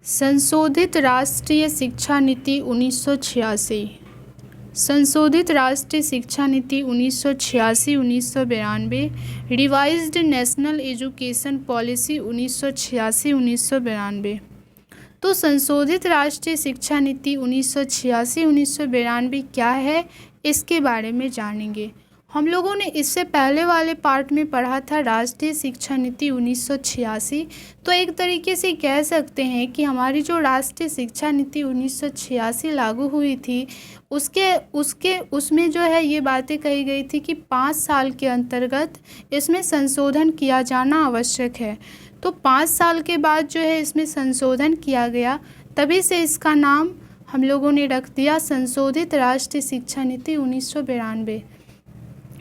संशोधित राष्ट्रीय शिक्षा नीति 1986। संशोधित राष्ट्रीय शिक्षा नीति 1986-1992, रिवाइज्ड नेशनल एजुकेशन पॉलिसी 1986-1992। तो संशोधित राष्ट्रीय शिक्षा नीति 1986-1992 क्या है, इसके बारे में जानेंगे। हम लोगों ने इससे पहले वाले पार्ट में पढ़ा था राष्ट्रीय शिक्षा नीति 1986। तो एक तरीके से कह सकते हैं कि हमारी जो राष्ट्रीय शिक्षा नीति 1986 लागू हुई थी उसमें जो है ये बातें कही गई थी कि 5 साल के अंतर्गत इसमें संशोधन किया जाना आवश्यक है। तो 5 साल के बाद जो है इसमें संशोधन किया गया, तभी से इसका नाम हम लोगों ने रख दिया संशोधित राष्ट्रीय शिक्षा नीति 1992।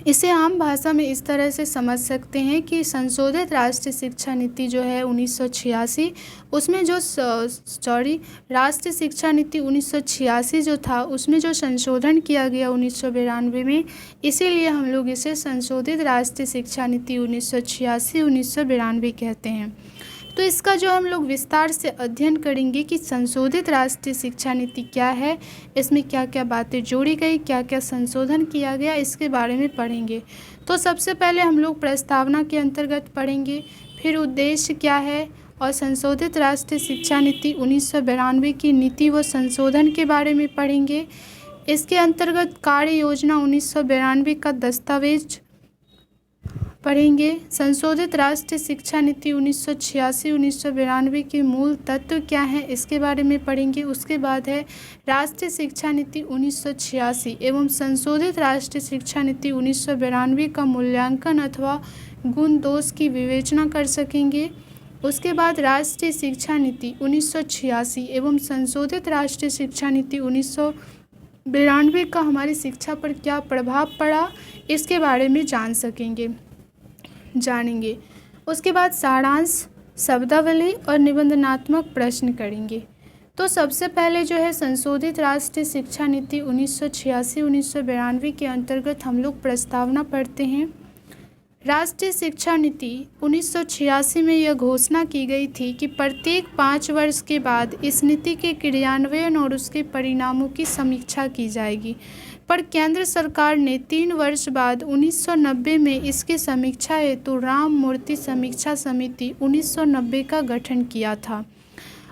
इसे आम भाषा में इस तरह से समझ सकते हैं कि संशोधित राष्ट्रीय शिक्षा नीति जो है 1986, उसमें जो राष्ट्रीय शिक्षा नीति 1986 जो था उसमें जो संशोधन किया गया 1992 में, इसीलिए हम लोग इसे संशोधित राष्ट्रीय शिक्षा नीति 1986-1992 कहते हैं। तो इसका जो हम लोग विस्तार से अध्ययन करेंगे कि संशोधित राष्ट्रीय शिक्षा नीति क्या है, इसमें क्या क्या बातें जोड़ी गई, क्या क्या संशोधन किया गया, इसके बारे में पढ़ेंगे। तो सबसे पहले हम लोग प्रस्तावना के अंतर्गत पढ़ेंगे, फिर उद्देश्य क्या है और संशोधित राष्ट्रीय शिक्षा नीति 1992 की नीति व संशोधन के बारे में पढ़ेंगे। इसके अंतर्गत कार्य योजना 1992 का दस्तावेज पढ़ेंगे। संशोधित राष्ट्रीय शिक्षा नीति 1986-1992 के मूल तत्व क्या हैं, इसके बारे में पढ़ेंगे। उसके बाद है राष्ट्रीय शिक्षा नीति 1986 एवं संशोधित राष्ट्रीय शिक्षा नीति 1992 का मूल्यांकन अथवा गुण दोष की विवेचना कर सकेंगे। उसके बाद राष्ट्रीय शिक्षा नीति 1986 एवं संशोधित राष्ट्रीय शिक्षा नीति 1992 का हमारी शिक्षा पर क्या प्रभाव पड़ा, इसके बारे में जानेंगे। उसके बाद सारांश, शब्दावली और निबंधनात्मक प्रश्न करेंगे। तो सबसे पहले जो है संशोधित राष्ट्रीय शिक्षा नीति 1986-1992 के अंतर्गत हम लोग प्रस्तावना पढ़ते हैं। राष्ट्रीय शिक्षा नीति 1986 में यह घोषणा की गई थी कि प्रत्येक 5 वर्ष के बाद इस नीति के क्रियान्वयन और उसके परिणामों की समीक्षा की जाएगी, पर केंद्र सरकार ने 3 वर्ष बाद 1990 में इसकी समीक्षा हेतु राम मूर्ति समीक्षा समिति 1990 का गठन किया था।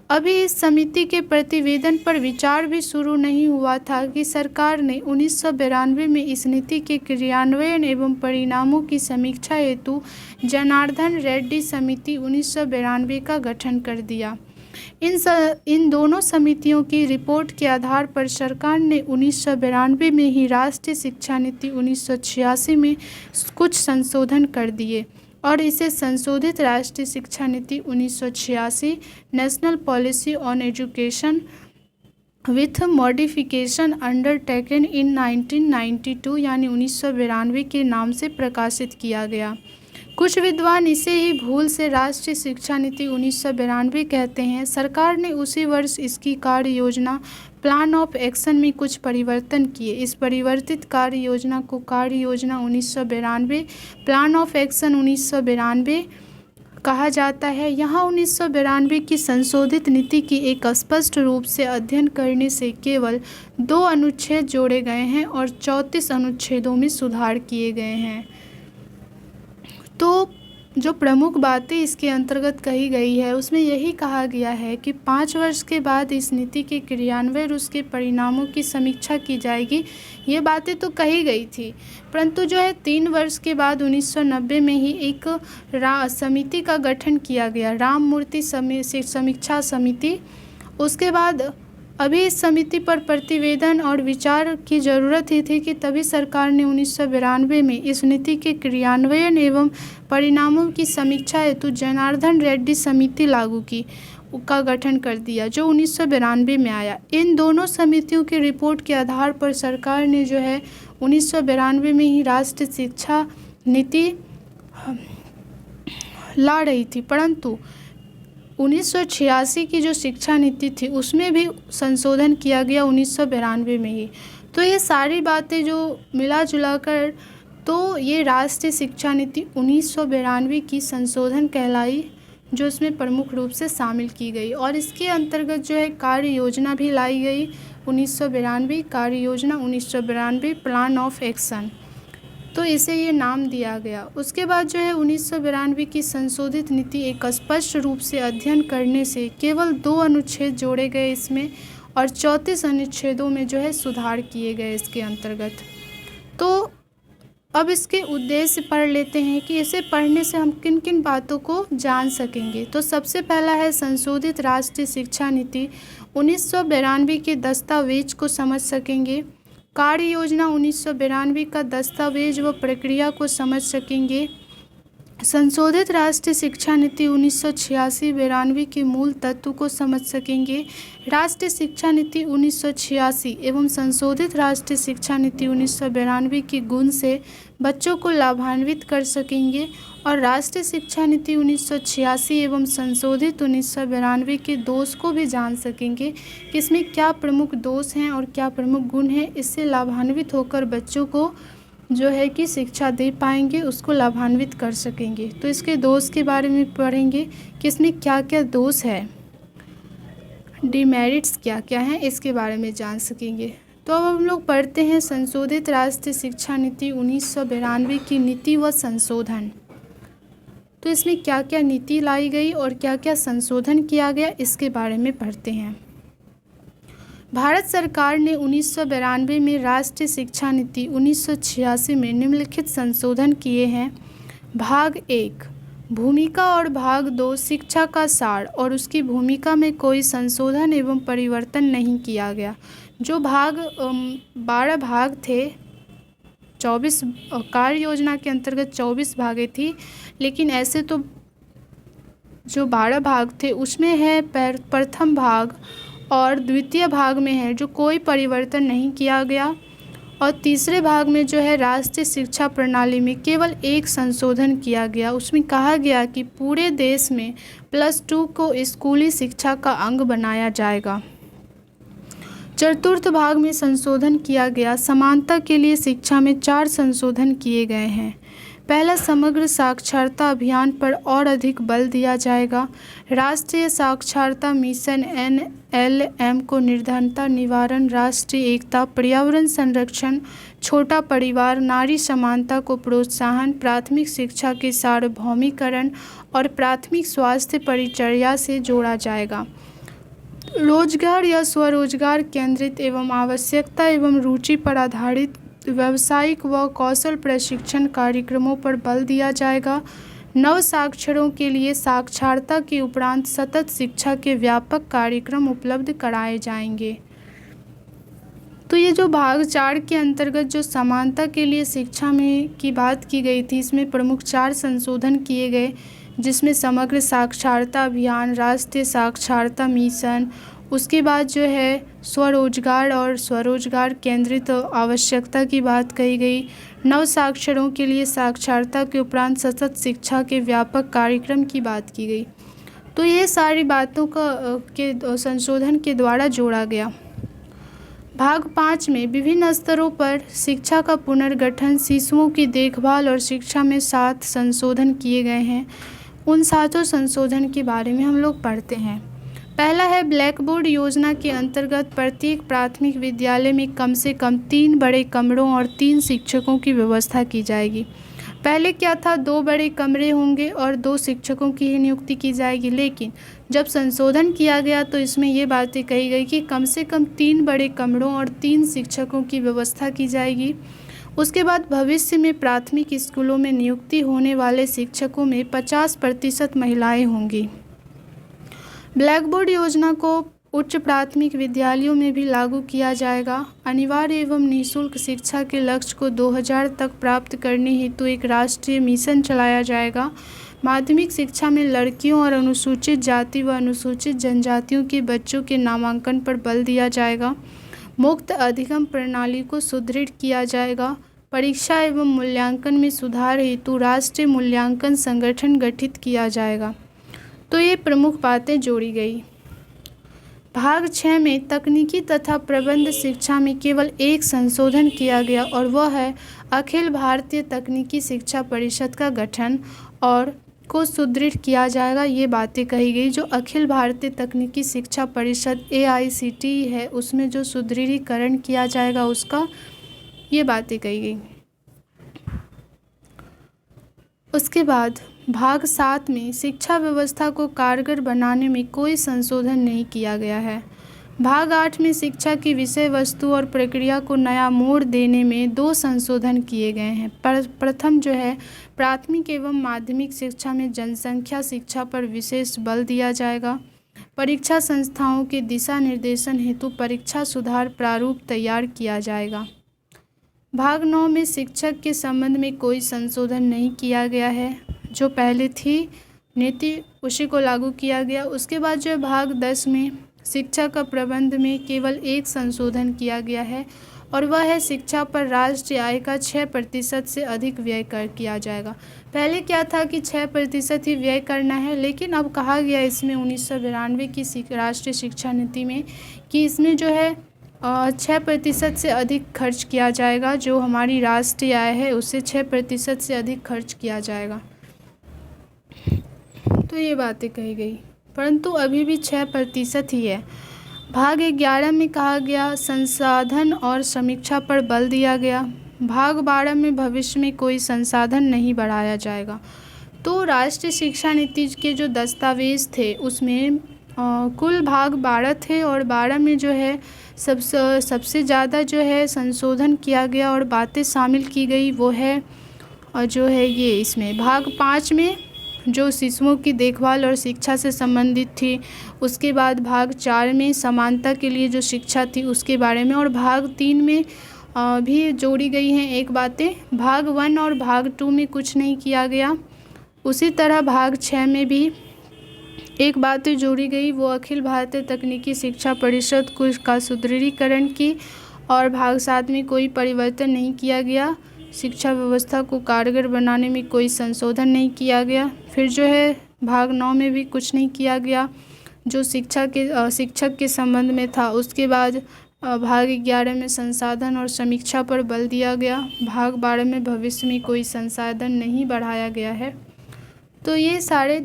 अभी इस समिति के प्रतिवेदन पर विचार भी शुरू नहीं हुआ था कि सरकार ने 1992 में इस नीति के क्रियान्वयन एवं परिणामों की समीक्षा हेतु जनार्दन रेड्डी समिति 1992 का गठन कर दिया। इन दोनों समितियों की रिपोर्ट के आधार पर सरकार ने 1992 में ही राष्ट्रीय शिक्षा नीति 1986 में कुछ संशोधन कर दिए और इसे संशोधित राष्ट्रीय शिक्षा नीति 1986 national policy on education with modification undertaken इन 1992 यानी 1992 के नाम से प्रकाशित किया गया। कुछ विद्वान इसे ही भूल से राष्ट्रीय शिक्षा नीति 1992 कहते हैं। सरकार ने उसी वर्ष इसकी कार्य योजना प्लान ऑफ एक्शन में कुछ परिवर्तन किए। इस परिवर्तित कार्य योजना को कार्य योजना 1992 प्लान ऑफ एक्शन 1992 कहा जाता है। यहाँ 1992 की संशोधित नीति की एक स्पष्ट रूप से अध्ययन करने से केवल 2 अनुच्छेद जोड़े गए हैं और 34 अनुच्छेदों में सुधार किए गए हैं। तो जो प्रमुख बातें इसके अंतर्गत कही गई है उसमें यही कहा गया है कि 5 वर्ष के बाद इस नीति के क्रियान्वयन और उसके परिणामों की समीक्षा की जाएगी। ये बातें तो कही गई थी, परंतु जो है 3 वर्ष के बाद 1990 में ही एक समिति का गठन किया गया, राम मूर्ति समीक्षा समिति। उसके बाद अभी इस समिति पर प्रतिवेदन और विचार की ज़रूरत ही थी कि तभी सरकार ने 1992 में इस नीति के क्रियान्वयन एवं परिणामों की समीक्षा हेतु जनार्दन रेड्डी समिति का गठन कर दिया, जो 1992 में आया। इन दोनों समितियों की रिपोर्ट के आधार पर सरकार ने जो है 1992 में ही राष्ट्रीय शिक्षा नीति ला रही थी, परंतु 1986 की जो शिक्षा नीति थी उसमें भी संशोधन किया गया 1992 में ही। तो ये सारी बातें जो मिला जुला कर तो ये राष्ट्रीय शिक्षा नीति 1992 की संशोधन कहलाई जो इसमें प्रमुख रूप से शामिल की गई। और इसके अंतर्गत जो है कार्य योजना भी लाई गई 1992, कार्य योजना 1992, प्लान ऑफ एक्शन, तो इसे ये नाम दिया गया। उसके बाद जो है 1992 की संशोधित नीति एक स्पष्ट रूप से अध्ययन करने से केवल 2 अनुच्छेद जोड़े गए इसमें, और 34 अनुच्छेदों में जो है सुधार किए गए इसके अंतर्गत। तो अब इसके उद्देश्य पढ़ लेते हैं कि इसे पढ़ने से हम किन किन बातों को जान सकेंगे। तो सबसे पहला है संशोधित राष्ट्रीय शिक्षा नीति 1992 के दस्तावेज को समझ सकेंगे, कार्य योजना 1992 का दस्तावेज व प्रक्रिया को समझ सकेंगे, संशोधित राष्ट्रीय शिक्षा नीति 1986-92 के मूल तत्व को समझ सकेंगे, राष्ट्रीय शिक्षा नीति 1986 एवं संशोधित राष्ट्रीय शिक्षा नीति 1992 के गुण से बच्चों को लाभान्वित कर सकेंगे, और राष्ट्रीय शिक्षा नीति 1986 एवं संशोधित 1992 के दोष को भी जान सकेंगे कि इसमें क्या प्रमुख दोष हैं और क्या प्रमुख गुण हैं। इससे लाभान्वित होकर बच्चों को जो है कि शिक्षा दे पाएंगे, उसको लाभान्वित कर सकेंगे। तो इसके दोष के बारे में पढ़ेंगे कि इसमें क्या क्या दोष है, डिमेरिट्स क्या क्या हैं, इसके बारे में जान सकेंगे। तो अब हम लोग पढ़ते हैं संशोधित राष्ट्रीय शिक्षा नीति 1992 की नीति व संशोधन। तो इसमें क्या क्या नीति लाई गई और क्या क्या संशोधन किया गया, इसके बारे में पढ़ते हैं। भारत सरकार ने 1992 में राष्ट्रीय शिक्षा नीति 1986 में निम्नलिखित संशोधन किए हैं। भाग 1 भूमिका और भाग 2 शिक्षा का सार और उसकी भूमिका में कोई संशोधन एवं परिवर्तन नहीं किया गया। जो भाग 12 भाग थे, 24 कार्य योजना के अंतर्गत 24 भागें थी, लेकिन ऐसे तो जो 12 भाग थे उसमें है प्रथम भाग और द्वितीय भाग में है जो कोई परिवर्तन नहीं किया गया, और तीसरे भाग में जो है राष्ट्रीय शिक्षा प्रणाली में केवल एक संशोधन किया गया। उसमें कहा गया कि पूरे देश में +2 को स्कूली शिक्षा का अंग बनाया जाएगा। चतुर्थ भाग में संशोधन किया गया, समानता के लिए शिक्षा में 4 संशोधन किए गए हैं। पहला, समग्र साक्षरता अभियान पर और अधिक बल दिया जाएगा। राष्ट्रीय साक्षरता मिशन NLM को निर्धनता निवारण, राष्ट्रीय एकता, पर्यावरण संरक्षण, छोटा परिवार, नारी समानता को प्रोत्साहन, प्राथमिक शिक्षा के सार्वभौमिकरण और प्राथमिक स्वास्थ्य परिचर्या से जोड़ा जाएगा। रोजगार या स्वरोजगार केंद्रित एवं आवश्यकता एवं रुचि पर आधारित व्यावसायिक व कौशल प्रशिक्षण कार्यक्रमों पर बल दिया जाएगा। नव साक्षरों के लिए साक्षरता के उपरांत सतत शिक्षा के व्यापक कार्यक्रम उपलब्ध कराए जाएंगे। तो ये जो भाग 4 के अंतर्गत जो समानता के लिए शिक्षा में की बात की गई थी, इसमें प्रमुख 4 संशोधन किए गए, जिसमें समग्र साक्षरता अभियान, राष्ट्रीय साक्षरता मिशन, उसके बाद जो है स्वरोजगार और स्वरोजगार केंद्रित आवश्यकता की बात कही गई, नव साक्षरों के लिए साक्षरता के उपरांत सतत शिक्षा के व्यापक कार्यक्रम की बात की गई। तो ये सारी बातों के संशोधन के द्वारा जोड़ा गया। भाग 5 में विभिन्न स्तरों पर शिक्षा का पुनर्गठन, शिशुओं की देखभाल और शिक्षा में 7 संशोधन किए गए हैं। उन 7 संशोधन के बारे में हम लोग पढ़ते हैं। पहला है, ब्लैक बोर्ड योजना के अंतर्गत प्रत्येक प्राथमिक विद्यालय में कम से कम 3 बड़े कमरों और 3 शिक्षकों की व्यवस्था की जाएगी। पहले क्या था, 2 बड़े कमरे होंगे और 2 शिक्षकों की ही नियुक्ति की जाएगी, लेकिन जब संशोधन किया गया तो इसमें ये बातें कही गई कि कम से कम 3 बड़े कमरों और 3 शिक्षकों की व्यवस्था की जाएगी। उसके बाद भविष्य में प्राथमिक स्कूलों में नियुक्ति होने वाले शिक्षकों में 50% महिलाएं होंगी। ब्लैक बोर्ड योजना को उच्च प्राथमिक विद्यालयों में भी लागू किया जाएगा। अनिवार्य एवं निःशुल्क शिक्षा के लक्ष्य को 2000 तक प्राप्त करने हेतु एक राष्ट्रीय मिशन चलाया जाएगा। माध्यमिक शिक्षा में लड़कियों और अनुसूचित जाति व अनुसूचित जनजातियों के बच्चों के नामांकन पर बल दिया जाएगा। मुक्त अधिगम प्रणाली को सुदृढ़ किया जाएगा। परीक्षा एवं मूल्यांकन में सुधार हेतु राष्ट्रीय मूल्यांकन संगठन गठित किया जाएगा। तो ये प्रमुख बातें जोड़ी गई। भाग 6 में तकनीकी तथा प्रबंध शिक्षा में केवल एक संशोधन किया गया, और वह है अखिल भारतीय तकनीकी शिक्षा परिषद का गठन और को सुदृढ़ किया जाएगा, ये बातें कही गई। जो अखिल भारतीय तकनीकी शिक्षा परिषद AICTE है उसमें जो सुदृढ़ीकरण किया जाएगा उसका, ये बातें कही गई। उसके बाद भाग 7 में शिक्षा व्यवस्था को कारगर बनाने में कोई संशोधन नहीं किया गया है। भाग 8 में शिक्षा की विषय वस्तु और प्रक्रिया को नया मोड़ देने में 2 संशोधन किए गए हैं। प्रथम जो है, प्राथमिक एवं माध्यमिक शिक्षा में जनसंख्या शिक्षा पर विशेष बल दिया जाएगा। परीक्षा संस्थाओं के दिशा निर्देशन हेतु परीक्षा सुधार प्रारूप तैयार किया जाएगा। भाग 9 में शिक्षक के संबंध में कोई संशोधन नहीं किया गया है। जो पहले थी नीति उसी को लागू किया गया। उसके बाद जो है भाग 10 में शिक्षा का प्रबंध में केवल एक संशोधन किया गया है और वह है शिक्षा पर राष्ट्रीय आय का 6% से अधिक व्यय कर किया जाएगा। पहले क्या था कि 6% ही व्यय करना है, लेकिन अब कहा गया इसमें 1992 की राष्ट्रीय शिक्षा नीति में कि इसमें जो है 6% से अधिक खर्च किया जाएगा। जो हमारी राष्ट्रीय आय है उससे 6% से अधिक खर्च किया जाएगा। तो ये बातें कही गई, परंतु अभी भी 6% ही है। भाग 11 में कहा गया संसाधन और समीक्षा पर बल दिया गया। भाग 12 में भविष्य में कोई संसाधन नहीं बढ़ाया जाएगा। तो राष्ट्रीय शिक्षा नीति के जो दस्तावेज थे उसमें कुल भाग 12 थे और 12 में जो है सबसे ज़्यादा जो है संशोधन किया गया और बातें शामिल की गई वो है और जो है ये इसमें भाग 5 में जो शिशुओं की देखभाल और शिक्षा से संबंधित थी। उसके बाद भाग 4 में समानता के लिए जो शिक्षा थी उसके बारे में, और भाग 3 में भी जोड़ी गई हैं एक बातें। भाग 1 और भाग 2 में कुछ नहीं किया गया। उसी तरह भाग 6 में भी एक बात जोड़ी गई, वो अखिल भारतीय तकनीकी शिक्षा परिषद का सुदृढ़ीकरण की, और भाग 7 में कोई परिवर्तन नहीं किया गया। शिक्षा व्यवस्था को कारगर बनाने में कोई संशोधन नहीं किया गया। फिर जो है भाग 9 में भी कुछ नहीं किया गया जो शिक्षक के संबंध में था। उसके बाद भाग 11 में संसाधन और समीक्षा पर बल दिया गया। भाग 12 में भविष्य में कोई संसाधन नहीं बढ़ाया गया है। तो ये सारे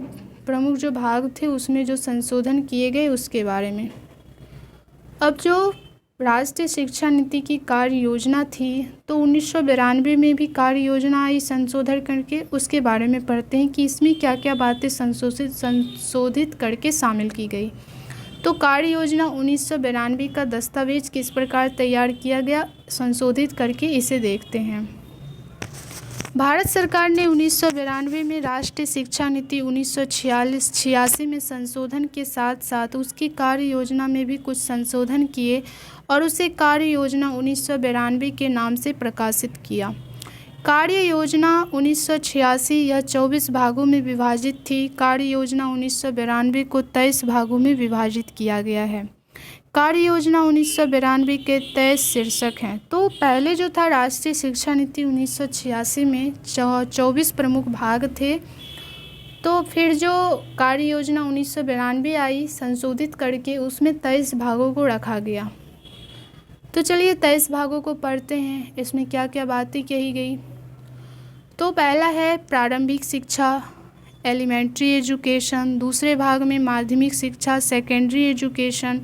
प्रमुख जो भाग थे उसमें जो संशोधन किए गए उसके बारे में। अब जो राष्ट्रीय शिक्षा नीति की कार्य योजना थी तो 1992 में भी कार्य योजना आई संशोधन करके। उसके बारे में पढ़ते हैं कि इसमें क्या क्या बातें संशोधित करके शामिल की गई। तो कार्य योजना 1992 का दस्तावेज किस प्रकार तैयार किया गया संशोधित करके, इसे देखते हैं। भारत सरकार ने 1992 में राष्ट्रीय शिक्षा नीति 1986 में संशोधन के साथ साथ उसकी कार्य योजना में भी कुछ संशोधन किए और उसे कार्य योजना 1992 के नाम से प्रकाशित किया। कार्य योजना 1986 यह 24 भागों में विभाजित थी। कार्य योजना 1992 को 23 भागों में विभाजित किया गया है। कार्य योजना 1992 के 23 शीर्षक हैं। तो पहले जो था राष्ट्रीय शिक्षा नीति 1986 में 24 प्रमुख भाग थे। तो फिर जो कार्य योजना 1992 आई संशोधित करके उसमें 23 भागों को रखा गया। तो चलिए 23 भागों को पढ़ते हैं, इसमें क्या क्या बातें कही गई। तो पहला है प्रारंभिक शिक्षा एलिमेंट्री एजुकेशन, दूसरे भाग में माध्यमिक शिक्षा सेकेंडरी एजुकेशन,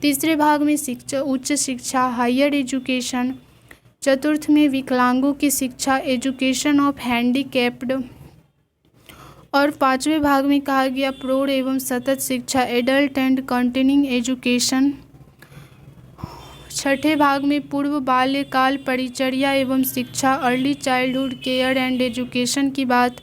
तीसरे भाग में शिक्षा उच्च शिक्षा हायर एजुकेशन, चतुर्थ में विकलांगों की शिक्षा एजुकेशन ऑफ हैंडीकैप्ड, और पांचवें भाग में कहा गया प्रौढ़ एवं सतत शिक्षा एडल्ट एंड कंटिन्यूइंग एजुकेशन, छठे भाग में पूर्व बाल्यकाल परिचर्या एवं शिक्षा early childhood care and education की बात,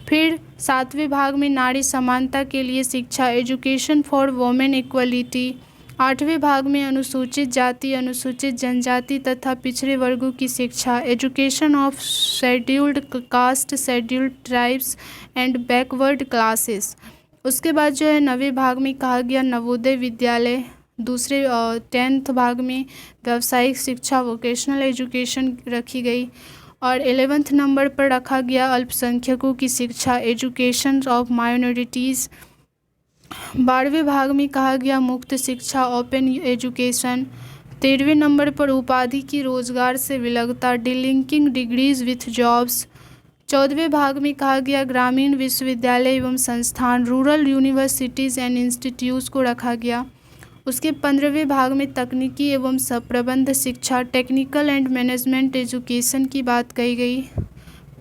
फिर सातवें भाग में नारी समानता के लिए शिक्षा एजुकेशन फॉर वोमेन इक्वलिटी, आठवें भाग में अनुसूचित जाति अनुसूचित जनजाति तथा पिछड़े वर्गों की शिक्षा education of scheduled caste scheduled tribes and backward classes. उसके बाद जो है 9वें भाग में कहा गया नवोदय विद्यालय, दूसरे 10th भाग में व्यावसायिक शिक्षा वोकेशनल एजुकेशन रखी गई, और 11th नंबर पर रखा गया अल्पसंख्यकों की शिक्षा एजुकेशन ऑफ माइनॉरिटीज़। 12वें भाग में कहा गया मुक्त शिक्षा ओपन एजुकेशन। 13वें नंबर पर उपाधि की रोजगार से विलगता डिलिंकिंग डिग्रीज विथ जॉब्स। 14वें भाग में कहा गया ग्रामीण विश्वविद्यालय एवं संस्थान, रूरल यूनिवर्सिटीज़ एंड इंस्टीट्यूट्स को रखा गया। उसके 15वें भाग में तकनीकी एवं प्रबंध शिक्षा, टेक्निकल एंड मैनेजमेंट एजुकेशन की बात कही गई।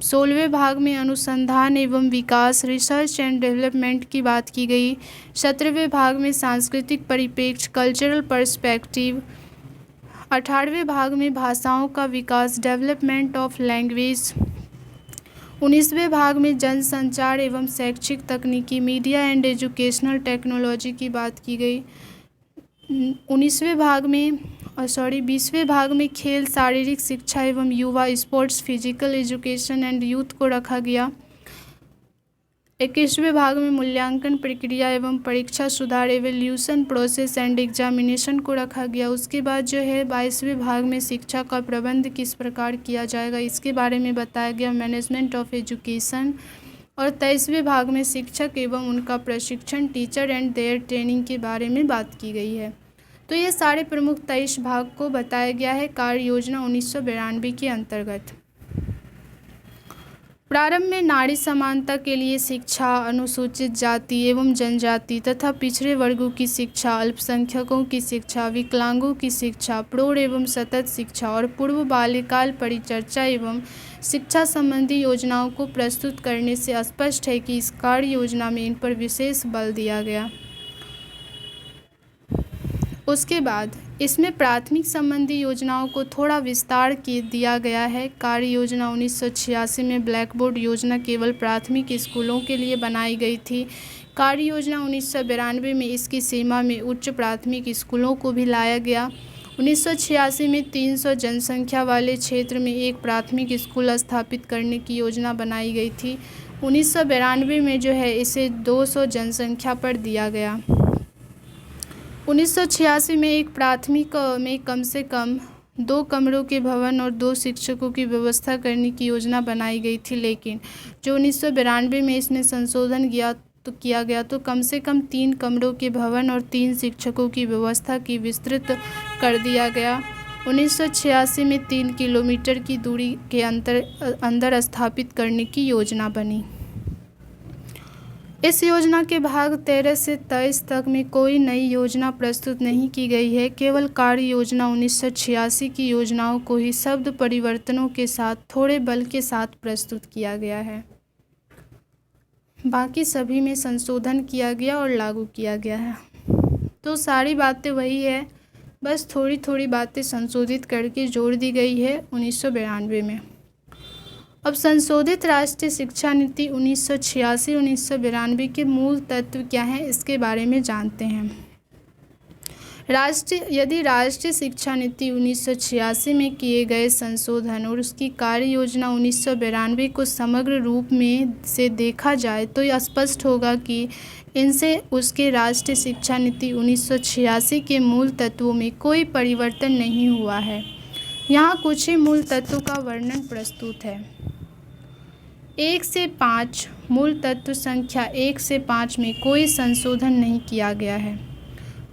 16वें भाग में अनुसंधान एवं विकास, रिसर्च एंड डेवलपमेंट की बात की गई। 17वें भाग में सांस्कृतिक परिप्रेक्ष्य, कल्चरल पर्सपेक्टिव। 18वें भाग में भाषाओं का विकास, डेवलपमेंट ऑफ लैंग्वेज। 19वें भाग में जनसंचार एवं शैक्षिक तकनीकी, मीडिया एंड एजुकेशनल टेक्नोलॉजी की बात की गई। 20वें भाग में खेल, शारीरिक शिक्षा एवं युवा, sports, physical education and youth को रखा गया। 21वें भाग में मूल्यांकन प्रक्रिया एवं परीक्षा सुधार, एवोल्यूशन प्रोसेस एंड एग्जामिनेशन को रखा गया। उसके बाद जो है 22वें भाग में शिक्षा का प्रबंध किस प्रकार किया जाएगा इसके बारे में बताया गया, मैनेजमेंट ऑफ एजुकेशन। और 23वें भाग में शिक्षक एवं उनका प्रशिक्षण, टीचर एंड देयर ट्रेनिंग के बारे में बात की गई है। तो ये सारे प्रमुख 23 भाग को बताया गया है कार्य योजना 1992 के अंतर्गत। प्रारंभ में नारी समानता के लिए शिक्षा, अनुसूचित जाति एवं जनजाति तथा पिछड़े वर्गों की शिक्षा, अल्पसंख्यकों की शिक्षा, विकलांगों की शिक्षा, प्रौढ़ एवं सतत शिक्षा और पूर्व बाल्यकाल परिचर्चा एवं शिक्षा संबंधी योजनाओं को प्रस्तुत करने से स्पष्ट है कि इस कार्य योजना में इन पर विशेष बल दिया गया। उसके बाद इसमें प्राथमिक संबंधी योजनाओं को थोड़ा विस्तार दिया गया है। कार्य योजना 1986 में ब्लैक बोर्ड योजना केवल प्राथमिक स्कूलों के लिए बनाई गई थी। कार्य योजना 1992 में इसकी सीमा में उच्च प्राथमिक स्कूलों को भी लाया गया। 1986 में 300 जनसंख्या वाले क्षेत्र में एक प्राथमिक स्कूल स्थापित करने की योजना बनाई गई थी। 1992 में जो है इसे 200 जनसंख्या पर दिया गया। 1986 में एक प्राथमिक में कम से कम 2 कमरों के भवन और 2 शिक्षकों की व्यवस्था करने की योजना बनाई गई थी, लेकिन जो 1992 में इसमें संशोधन किया गया तो कम से कम 3 कमरों के भवन और 3 शिक्षकों की व्यवस्था की विस्तृत कर दिया गया। 1986 में 3 किलोमीटर की दूरी के अंदर स्थापित करने की योजना बनी। इस योजना के भाग 13 से 23 तक में कोई नई योजना प्रस्तुत नहीं की गई है। केवल कार्य योजना 1986 की योजनाओं को ही शब्द परिवर्तनों के साथ थोड़े बल के साथ प्रस्तुत किया गया है। बाकी सभी में संशोधन किया गया और लागू किया गया है। तो सारी बातें वही है, बस थोड़ी थोड़ी बातें संशोधित करके जोड़ दी गई है 1992 में। अब संशोधित राष्ट्रीय शिक्षा नीति 1986-1992 के मूल तत्व क्या हैं इसके बारे में जानते हैं। यदि राष्ट्रीय शिक्षा नीति 1986 में किए गए संशोधन और उसकी कार्य योजना 1992 को समग्र रूप में से देखा जाए तो यह स्पष्ट होगा कि इनसे उसके राष्ट्रीय शिक्षा नीति 1986 के मूल तत्वों में कोई परिवर्तन नहीं हुआ है। यहाँ कुछ ही मूल तत्वों का वर्णन प्रस्तुत है। 1 से 5 मूल तत्व संख्या 1 से 5 में कोई संशोधन नहीं किया गया है।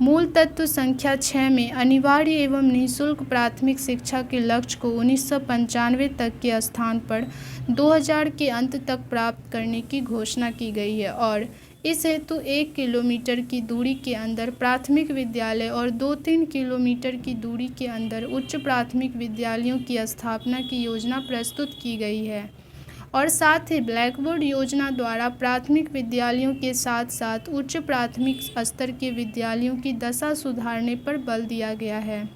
मूल तत्व संख्या 6 में अनिवार्य एवं निःशुल्क प्राथमिक शिक्षा के लक्ष्य को 1995 तक के स्थान पर 2000 के अंत तक प्राप्त करने की घोषणा की गई है और इस हेतु 1 किलोमीटर की दूरी के अंदर प्राथमिक विद्यालय और 2-3 किलोमीटर की दूरी के अंदर उच्च प्राथमिक विद्यालयों की स्थापना की योजना प्रस्तुत की गई है। और साथ ही ब्लैक बोर्ड योजना द्वारा प्राथमिक विद्यालयों के साथ साथ उच्च प्राथमिक स्तर के विद्यालयों की दशा सुधारने पर बल दिया गया है।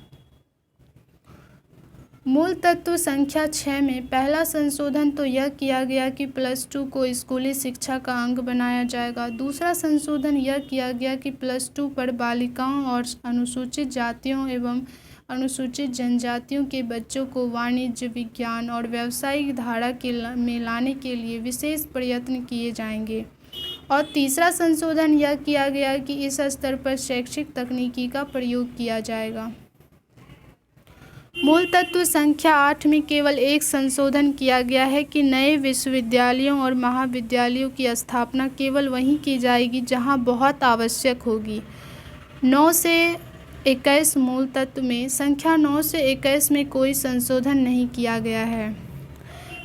मूल तत्व संख्या 6 में पहला संशोधन तो यह किया गया कि +2 को स्कूली शिक्षा का अंग बनाया जाएगा। दूसरा संशोधन यह किया गया कि +2 पर बालिकाओं और अनुसूचित जातियों एवं अनुसूचित जनजातियों के बच्चों को वाणिज्य, विज्ञान और व्यावसायिक धारा में लाने के लिए विशेष प्रयत्न किए जाएंगे। और तीसरा संशोधन यह किया गया कि इस स्तर पर शैक्षिक तकनीकी का प्रयोग किया जाएगा। मूल तत्व संख्या 8 में केवल एक संशोधन किया गया है कि नए विश्वविद्यालयों और महाविद्यालयों की स्थापना केवल वहीं की जाएगी जहां बहुत आवश्यक होगी। 9 से 21 मूल तत्व में संख्या 9 से 21 में कोई संशोधन नहीं किया गया है।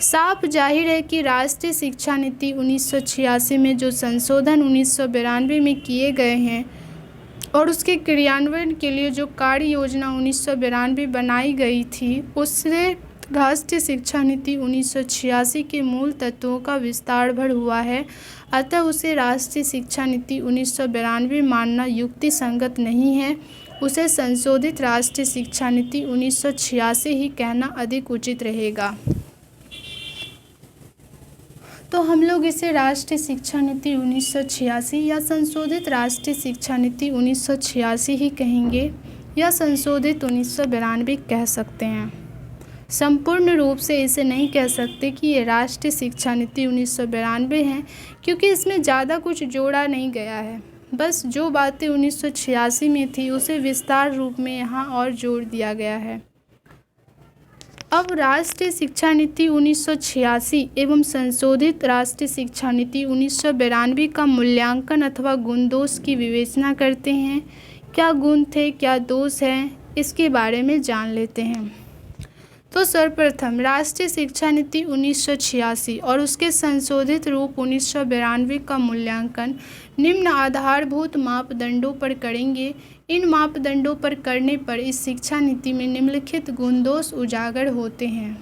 साफ जाहिर है कि राष्ट्रीय शिक्षा नीति 1986 में जो संशोधन 1992 में किए गए हैं और उसके क्रियान्वयन के लिए जो कार्य योजना 1992 बनाई गई थी, उससे राष्ट्रीय शिक्षा नीति 1986 के मूल तत्वों का विस्तार भर हुआ है। अतः उसे राष्ट्रीय शिक्षा नीति 1992 मानना युक्ति संगत नहीं है। उसे संशोधित राष्ट्रीय शिक्षा नीति 1986 ही कहना अधिक उचित रहेगा। तो हम लोग इसे राष्ट्रीय शिक्षा नीति 1986 या संशोधित राष्ट्रीय शिक्षा नीति 1986 ही कहेंगे या संशोधित 1992 कह सकते हैं। संपूर्ण रूप से इसे नहीं कह सकते कि ये राष्ट्रीय शिक्षा नीति 1992 है, क्योंकि इसमें ज़्यादा कुछ जोड़ा नहीं गया है। बस जो बातें 1986 में थी उसे विस्तार रूप में यहाँ और जोड़ दिया गया है। अब राष्ट्रीय शिक्षा नीति 1986 एवं संशोधित राष्ट्रीय शिक्षा नीति 1992 का मूल्यांकन अथवा गुण दोष की विवेचना करते हैं। क्या गुण थे, क्या दोष हैं, इसके बारे में जान लेते हैं। तो सर्वप्रथम राष्ट्रीय शिक्षा नीति 1986 और उसके संशोधित रूप 1992 का मूल्यांकन निम्न आधारभूत मापदंडों पर करेंगे। इन मापदंडों पर करने पर इस शिक्षा नीति में निम्नलिखित गुण दोष उजागर होते हैं।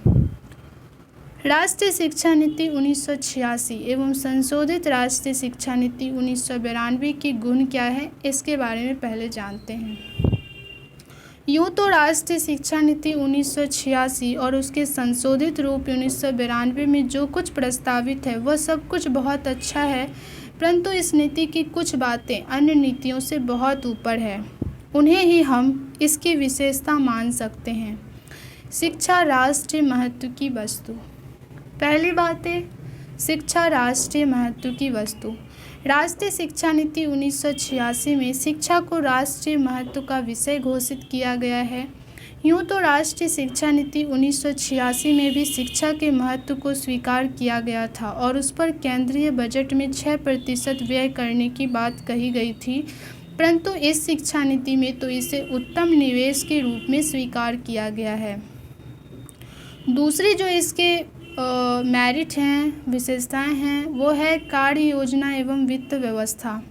राष्ट्रीय शिक्षा नीति 1986 एवं संशोधित राष्ट्रीय शिक्षा नीति 1992 के गुण क्या है, इसके बारे में पहले जानते हैं। यूँ तो राष्ट्रीय शिक्षा नीति 1986 और उसके संशोधित रूप 1992 में जो कुछ प्रस्तावित है वह सब कुछ बहुत अच्छा है, परंतु इस नीति की कुछ बातें अन्य नीतियों से बहुत ऊपर है। उन्हें ही हम इसकी विशेषता मान सकते हैं। शिक्षा राष्ट्रीय महत्व की वस्तु। पहली बात है शिक्षा राष्ट्रीय महत्व की वस्तु। राष्ट्रीय शिक्षा नीति 1986 में शिक्षा को राष्ट्रीय महत्व का विषय घोषित किया गया है। यूँ तो राष्ट्रीय शिक्षा नीति 1986 में भी शिक्षा के महत्व को स्वीकार किया गया था और उस पर केंद्रीय बजट में 6% व्यय करने की बात कही गई थी, परंतु इस शिक्षा नीति में तो इसे उत्तम निवेश के रूप में स्वीकार किया गया है। दूसरी जो इसके मेरिट हैं, विशेषताएं हैं, वो है कार्य योजना एवं वित्त व्यवस्था।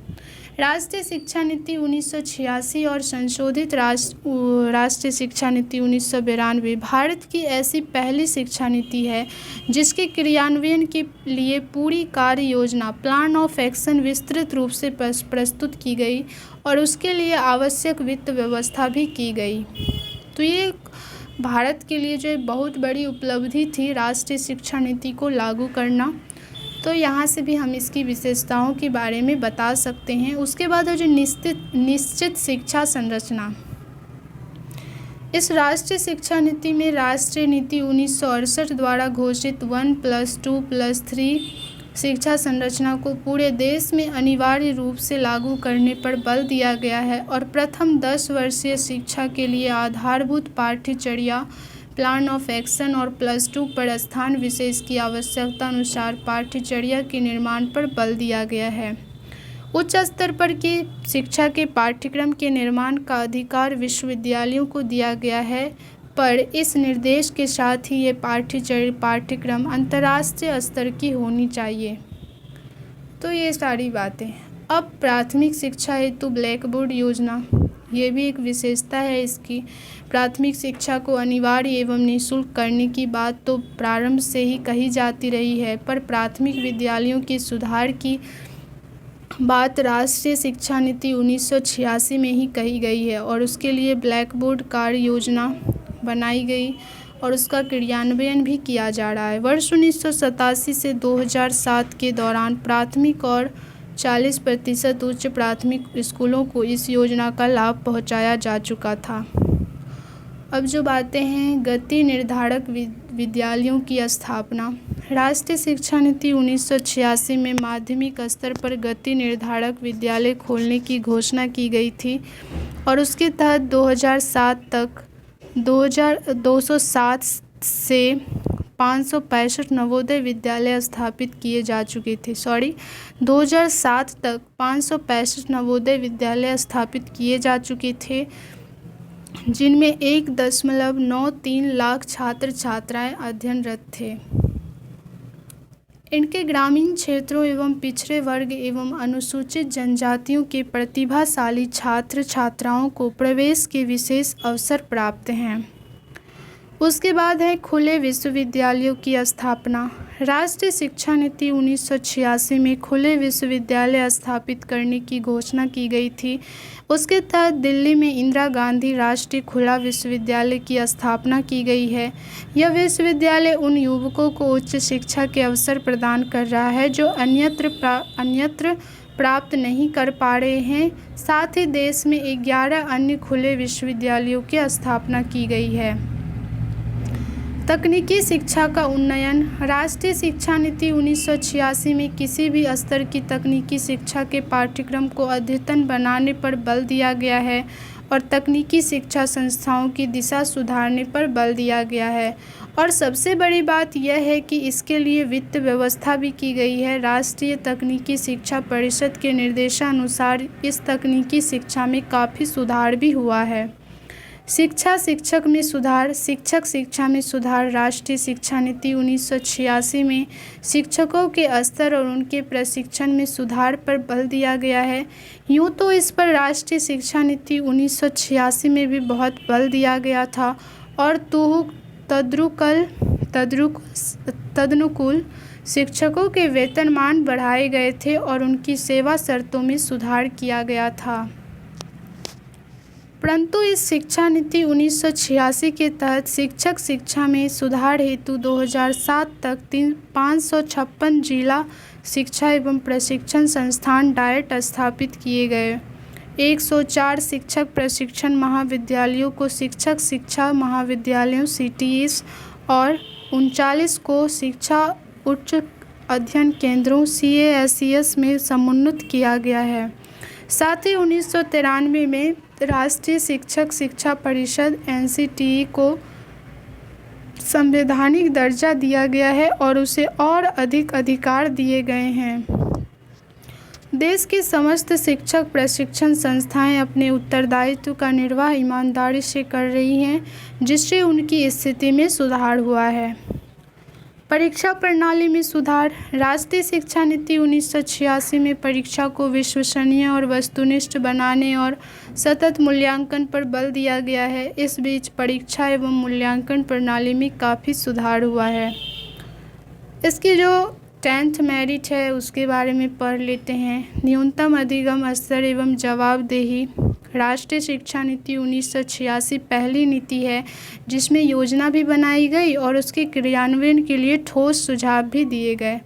राष्ट्रीय शिक्षा नीति 1986 और संशोधित राष्ट्रीय शिक्षा नीति 1992 भारत की ऐसी पहली शिक्षा नीति है जिसके क्रियान्वयन के लिए पूरी कार्य योजना प्लान ऑफ एक्शन विस्तृत रूप से प्रस्तुत की गई और उसके लिए आवश्यक वित्त व्यवस्था भी की गई। तो ये भारत के लिए जो बहुत बड़ी उपलब्धि थी राष्ट्रीय शिक्षा नीति को लागू करना। तो यहाँ से भी हम इसकी विशेषताओं के बारे में बता सकते हैं। उसके बाद है जो निश्चित शिक्षा संरचना। इस राष्ट्रीय शिक्षा नीति में राष्ट्रीय नीति 1968 द्वारा घोषित 1+2+3 शिक्षा संरचना को पूरे देश में अनिवार्य रूप से लागू करने पर बल दिया गया है और प्रथम 10 वर्षीय शिक्षा के लिए आधारभूत पाठ्यचर्या प्लान ऑफ एक्शन और +2 पर स्थान विशेष की आवश्यकता अनुसार पाठ्यचर्या के निर्माण पर बल दिया गया है। उच्च स्तर पर की शिक्षा के पाठ्यक्रम के निर्माण का अधिकार विश्वविद्यालयों को दिया गया है, पर इस निर्देश के साथ ही ये पाठ्यक्रम अंतर्राष्ट्रीय स्तर की होनी चाहिए। तो ये सारी बातें। अब प्राथमिक शिक्षा हेतु ब्लैक बोर्ड योजना, ये भी एक विशेषता है इसकी। प्राथमिक शिक्षा को अनिवार्य एवं निःशुल्क करने की बात तो प्रारंभ से ही कही जाती रही है, पर प्राथमिक विद्यालयों के सुधार की बात राष्ट्रीय शिक्षा नीति 1986 में ही कही गई है और उसके लिए ब्लैक बोर्ड कार्य योजना बनाई गई और उसका क्रियान्वयन भी किया जा रहा है। वर्ष 1987 से 2007 के दौरान प्राथमिक और 40% उच्च प्राथमिक स्कूलों को इस योजना का लाभ पहुंचाया जा चुका था। अब जो बातें हैं गति निर्धारक विद्यालयों की स्थापना। राष्ट्रीय शिक्षा नीति 1986 में माध्यमिक स्तर पर गति निर्धारक विद्यालय खोलने की घोषणा की गई थी और उसके तहत 2007 तक 207 से 565 नवोदय विद्यालय स्थापित किए जा चुके थे। 2007 तक 565 नवोदय विद्यालय स्थापित किए जा चुके थे, जिनमें 1.93 लाख छात्र छात्राएं अध्ययनरत थे। इनके ग्रामीण क्षेत्रों एवं पिछड़े वर्ग एवं अनुसूचित जनजातियों के प्रतिभाशाली छात्र छात्राओं को प्रवेश के विशेष अवसर प्राप्त हैं। उसके बाद है खुले विश्वविद्यालयों की स्थापना। राष्ट्रीय शिक्षा नीति 1986 में खुले विश्वविद्यालय स्थापित करने की घोषणा की गई थी। उसके तहत दिल्ली में इंदिरा गांधी राष्ट्रीय खुला विश्वविद्यालय की स्थापना की गई है। यह विश्वविद्यालय उन युवकों को उच्च शिक्षा के अवसर प्रदान कर रहा है जो अन्यत्र प्राप्त नहीं कर पा रहे हैं। साथ ही देश में 11 अन्य खुले विश्वविद्यालयों की स्थापना की गई है। तकनीकी शिक्षा का उन्नयन। राष्ट्रीय शिक्षा नीति 1986 में किसी भी स्तर की तकनीकी शिक्षा के पाठ्यक्रम को अद्यतन बनाने पर बल दिया गया है और तकनीकी शिक्षा संस्थाओं की दिशा सुधारने पर बल दिया गया है। और सबसे बड़ी बात यह है कि इसके लिए वित्त व्यवस्था भी की गई है। राष्ट्रीय तकनीकी शिक्षा परिषद के निर्देशानुसार इस तकनीकी शिक्षा में काफ़ी सुधार भी हुआ है। शिक्षक में सुधार। शिक्षक शिक्षा में सुधार। राष्ट्रीय शिक्षा नीति 1986 में शिक्षकों के स्तर और उनके प्रशिक्षण में सुधार पर बल दिया गया है। यूँ तो इस पर राष्ट्रीय शिक्षा नीति 1986 में भी बहुत बल दिया गया था और तदनुकूल शिक्षकों के वेतनमान बढ़ाए गए थे और उनकी सेवा शर्तों में सुधार किया गया था। परंतु इस शिक्षा नीति 1986 के तहत शिक्षक शिक्षा में सुधार हेतु 2007 तक 556 जिला शिक्षा एवं प्रशिक्षण संस्थान डायट स्थापित किए गए। 104 शिक्षक प्रशिक्षण महाविद्यालयों को शिक्षक शिक्षा महाविद्यालयों CTS और 39 को शिक्षा उच्च अध्ययन केंद्रों CASES में समुन्नत किया गया है। साथ ही 1993 में राष्ट्रीय शिक्षक शिक्षा परिषद NCTE को संवैधानिक दर्जा दिया गया है और उसे और अधिक अधिकार दिए गए हैं। देश की समस्त शिक्षक प्रशिक्षण संस्थाएं अपने उत्तरदायित्व का निर्वाह ईमानदारी से कर रही हैं, जिससे उनकी स्थिति में सुधार हुआ है। परीक्षा प्रणाली में सुधार। राष्ट्रीय शिक्षा नीति 1986 में परीक्षा को विश्वसनीय और वस्तुनिष्ठ बनाने और सतत मूल्यांकन पर बल दिया गया है। इस बीच परीक्षा एवं मूल्यांकन प्रणाली में काफ़ी सुधार हुआ है। इसकी जो 10th मेरिट है उसके बारे में पढ़ लेते हैं। न्यूनतम अधिगम स्तर एवं जवाबदेही। राष्ट्रीय शिक्षा नीति 1986 पहली नीति है जिसमें योजना भी बनाई गई और उसके क्रियान्वयन के लिए ठोस सुझाव भी दिए गए।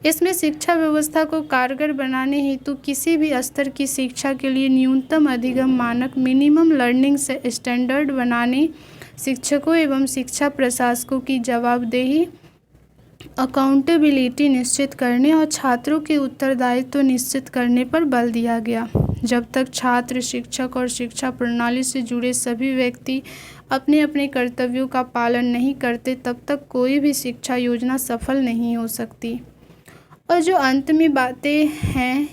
इसमें शिक्षा व्यवस्था को कारगर बनाने हेतु किसी भी स्तर की शिक्षा के लिए न्यूनतम अधिगम मानक मिनिमम लर्निंग स्टैंडर्ड बनाने, शिक्षकों एवं शिक्षा प्रशासकों की जवाबदेही अकाउंटेबिलिटी निश्चित करने और छात्रों के उत्तरदायित्व निश्चित करने पर बल दिया गया। जब तक छात्र, शिक्षक और शिक्षा प्रणाली से जुड़े सभी व्यक्ति अपने अपने कर्तव्यों का पालन नहीं करते, तब तक कोई भी शिक्षा योजना सफल नहीं हो सकती। और जो अंत में बातें हैं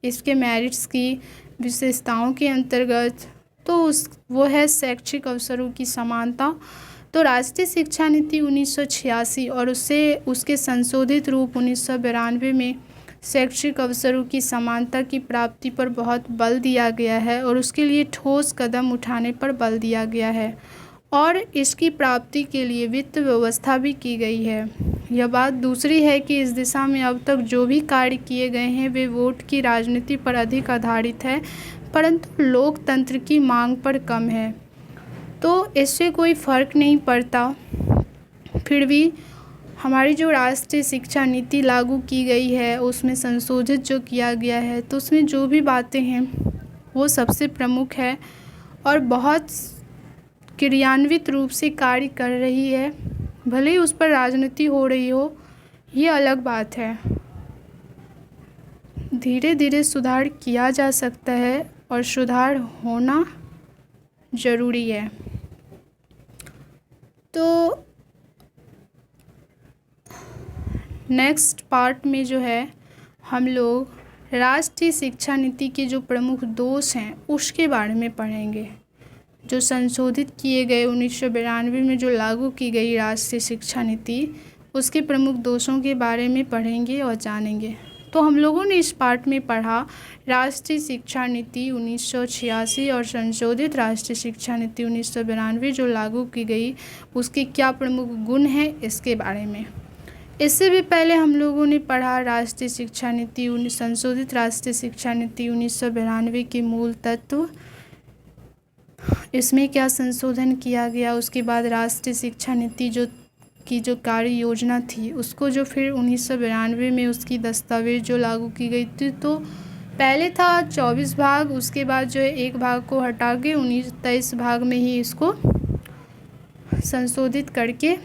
इसके मेरिट्स की विशेषताओं के अंतर्गत, तो वो है शैक्षिक अवसरों की समानता। तो राष्ट्रीय शिक्षा नीति 1986 और उसके संशोधित रूप 1992 में शैक्षिक अवसरों की समानता की प्राप्ति पर बहुत बल दिया गया है और उसके लिए ठोस कदम उठाने पर बल दिया गया है और इसकी प्राप्ति के लिए वित्त व्यवस्था भी की गई है। यह बात दूसरी है कि इस दिशा में अब तक जो भी कार्य किए गए हैं वे वोट की राजनीति पर अधिक आधारित है, परंतु लोकतंत्र की मांग पर कम है। तो इससे कोई फ़र्क नहीं पड़ता। फिर भी हमारी जो राष्ट्रीय शिक्षा नीति लागू की गई है उसमें संशोधित जो किया गया है, तो उसमें जो भी बातें हैं वो सबसे प्रमुख है और बहुत क्रियान्वित रूप से कार्य कर रही है। भले ही उस पर राजनीति हो रही हो, ये अलग बात है। धीरे धीरे सुधार किया जा सकता है और सुधार होना ज़रूरी है। तो नेक्स्ट पार्ट में जो है हम लोग राष्ट्रीय शिक्षा नीति के जो प्रमुख दोष हैं उसके बारे में पढ़ेंगे। जो संशोधित किए गए 1992 में जो लागू की गई राष्ट्रीय शिक्षा नीति, उसके प्रमुख दोषों के बारे में पढ़ेंगे और जानेंगे। तो हम लोगों ने इस पार्ट में पढ़ा राष्ट्रीय शिक्षा नीति 1986 और संशोधित राष्ट्रीय शिक्षा नीति 1992 जो लागू की गई, उसके क्या प्रमुख गुण हैं इसके बारे में। इससे भी पहले हम लोगों ने पढ़ा राष्ट्रीय शिक्षा नीति संशोधित राष्ट्रीय शिक्षा नीति 1992 के मूल तत्व, इसमें क्या संशोधन किया गया। उसके बाद राष्ट्रीय शिक्षा नीति जो कार्य योजना थी उसको जो फिर 1992 में उसकी दस्तावेज जो लागू की गई थी, तो पहले था 24 भाग, उसके बाद जो है एक भाग को हटा के 23 भाग में ही इसको संशोधित करके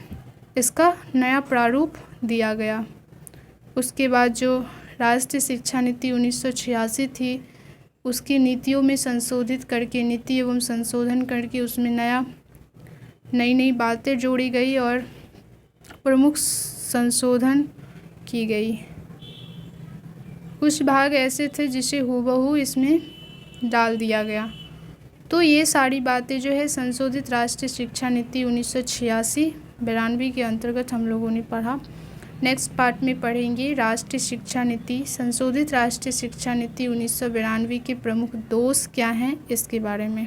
इसका नया प्रारूप दिया गया। उसके बाद जो राष्ट्रीय शिक्षा नीति 1986 थी उसकी नीतियों में संशोधित करके नीति एवं संशोधन करके उसमें नई बातें जोड़ी गई और प्रमुख संशोधन की गई। कुछ भाग ऐसे थे जिसे हूबहू इसमें डाल दिया गया। तो ये सारी बातें जो है संशोधित राष्ट्रीय शिक्षा नीति 1986-92 के अंतर्गत हम लोगों ने पढ़ा। नेक्स्ट पार्ट में पढ़ेंगे राष्ट्रीय शिक्षा नीति संशोधित राष्ट्रीय शिक्षा नीति 1992 के प्रमुख दोष क्या हैं इसके बारे में।